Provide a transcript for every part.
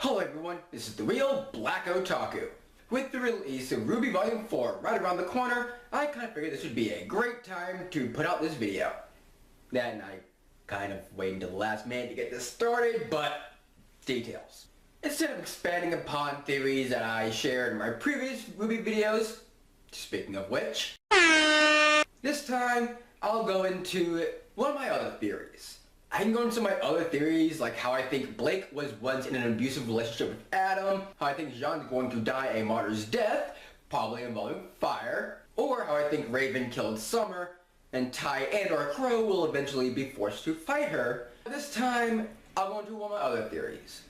Hello everyone, this is the real Black Otaku. With the release of RWBY Volume 4 right around the corner, I kind of figured this would be a great time to put out this video. Then I kind of waited until the last minute to get this started, but details. Instead of expanding upon theories that I shared in my previous RWBY videos, speaking of which, this time I'll go into one of my other theories. I can go into my other theories, like how I think Blake was once in an abusive relationship with Adam, how I think Jean's going to die a martyr's death, probably involving fire, or how I think Raven killed Summer, and Ty and or Crow will eventually be forced to fight her. This time, I'll go into one of my other theories.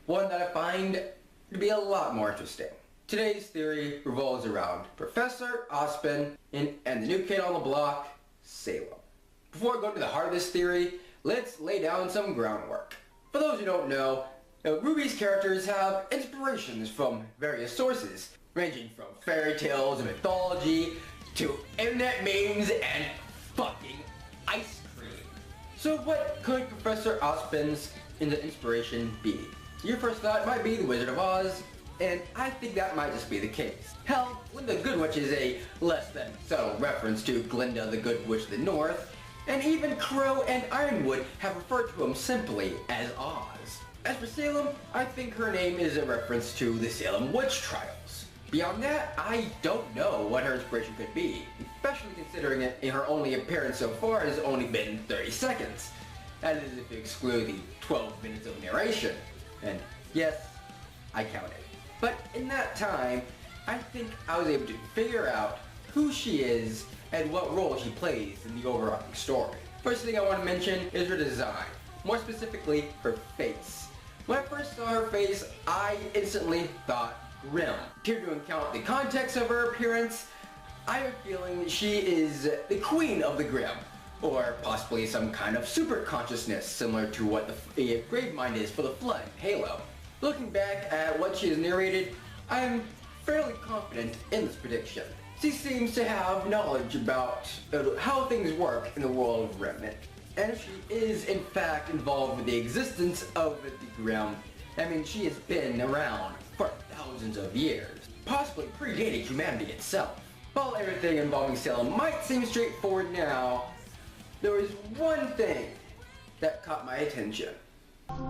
One that I find to be a lot more interesting. Today's theory revolves around Professor Ozpin and the new kid on the block, Salem. Before I go into the heart of this theory, let's lay down some groundwork. For those who don't know, RWBY's characters have inspirations from various sources, ranging from fairy tales and mythology to internet memes and fucking ice cream. So what could Professor Ozpin's inspiration be? Your first thought might be the Wizard of Oz, and I think that might just be the case. Hell, Glinda the Good Witch is a less than subtle reference to Glinda the Good Witch of the North, and even Crow and Ironwood have referred to him simply as Oz. As for Salem, I think her name is a reference to the Salem witch trials. Beyond that, I don't know what her inspiration could be, especially considering it in her only appearance so far has only been 30 seconds. That is if you exclude the 12 minutes of narration. And yes, I counted. But in that time, I think I was able to figure out who she is and what role she plays in the overarching story. First thing I want to mention is her design, more specifically her face. When I first saw her face, I instantly thought Grimm. Here to account the context of her appearance, I have a feeling that she is the queen of the Grimm, or possibly some kind of super consciousness similar to what the Gravemind is for the Flood in Halo. Looking back at what she has narrated, I am fairly confident in this prediction. She seems to have knowledge about how things work in the world of Remnant. And if she is in fact involved with the existence of the Grimm, I mean she has been around for thousands of years, possibly predating humanity itself. While everything involving Salem might seem straightforward now, there is one thing that caught my attention.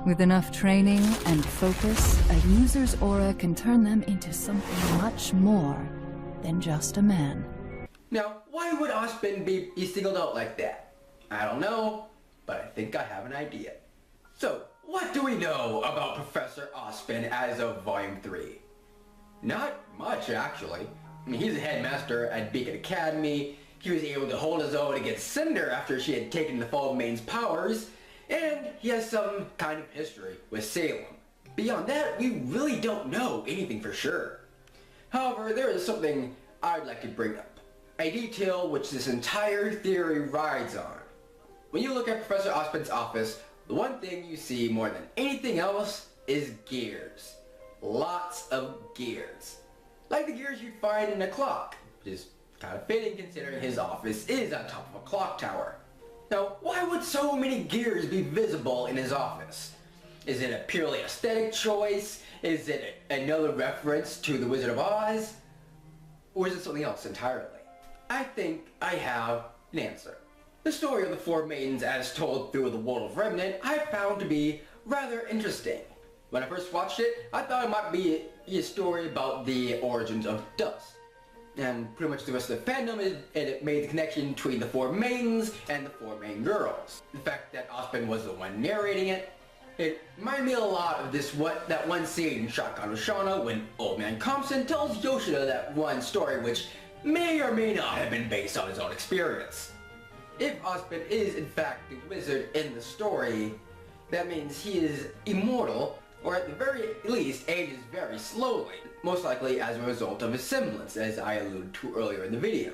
With enough training and focus, a user's aura can turn them into something much more than just a man. Now, why would Ozpin be singled out like that? I don't know, but I think I have an idea. So, what do we know about Professor Ozpin as of Volume 3? Not much, actually. I mean, he's a headmaster at Beacon Academy, he was able to hold his own against Cinder after she had taken the Fall Main's powers, and he has some kind of history with Salem. Beyond that, we really don't know anything for sure. However, there is something I'd like to bring up. A detail which this entire theory rides on. When you look at Professor Ozpin's office, the one thing you see more than anything else is gears. Lots of gears. Like the gears you'd find in a clock, which is kind of fitting considering his office is on top of a clock tower. Now, why would so many gears be visible in his office? Is it a purely aesthetic choice? Is it another reference to the Wizard of Oz? Or is it something else entirely? I think I have an answer. The story of the Four Maidens as told through the world of Remnant I found to be rather interesting. When I first watched it, I thought it might be a story about the origins of Dust. And pretty much the rest of the fandom it made the connection between the Four Maidens and the Four Main Girls. The fact that Ozpin was the one narrating it, it reminded me a lot of that one scene in Shotgun Oshana when Old Man Compson tells Yoshida that one story which may or may not have been based on his own experience. If Ozpin is in fact the wizard in the story, that means he is immortal, or at the very least ages very slowly, most likely as a result of his semblance, as I alluded to earlier in the video.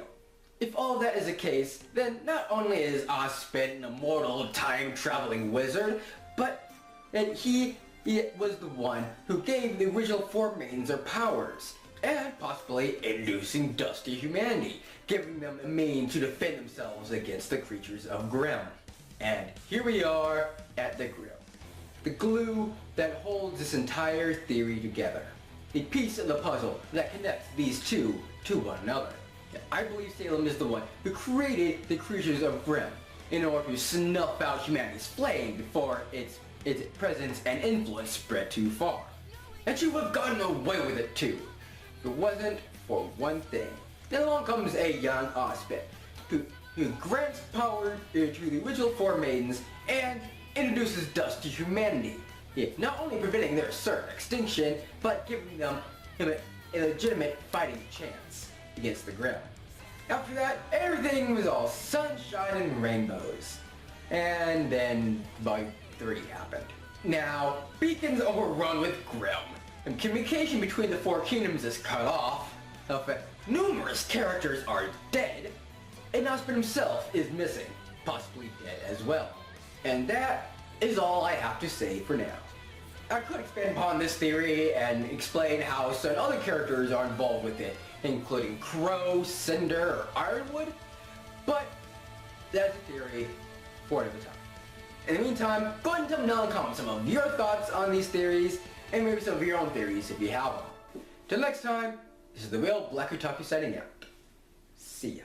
If all that is the case, then not only is Ozpin an immortal time-traveling wizard, but that he was the one who gave the original Four Maidens their powers, and possibly inducing Dust to humanity, giving them a means to defend themselves against the creatures of Grimm. And here we are at the Grimm. the glue that holds this entire theory together. The piece of the puzzle that connects these two to one another. I believe Salem is the one who created the creatures of Grimm in order to snuff out humanity's flame before its presence and influence spread too far. And she would have gotten away with it too, if it wasn't for one thing. Then along comes a young Ozpin, who grants power to the original four maidens and introduces dust to humanity, not only preventing their certain extinction, but giving them a legitimate fighting chance against the Grimm. After that, everything was all sunshine and rainbows. And then Volume 3 happened. Now, Beacon's overrun with Grimm, and communication between the four kingdoms is cut off. Numerous characters are dead, and Ozpin himself is missing, possibly dead as well. And that is all I have to say for now. I could expand upon this theory and explain how certain other characters are involved with it, including Crow, Cinder, or Ironwood, but that's a theory for another time. In the meantime, go ahead and tell me down in the comments some of your thoughts on these theories, and maybe some of your own theories if you have them. Till next time, this is the Real Black Otaku signing out. See ya.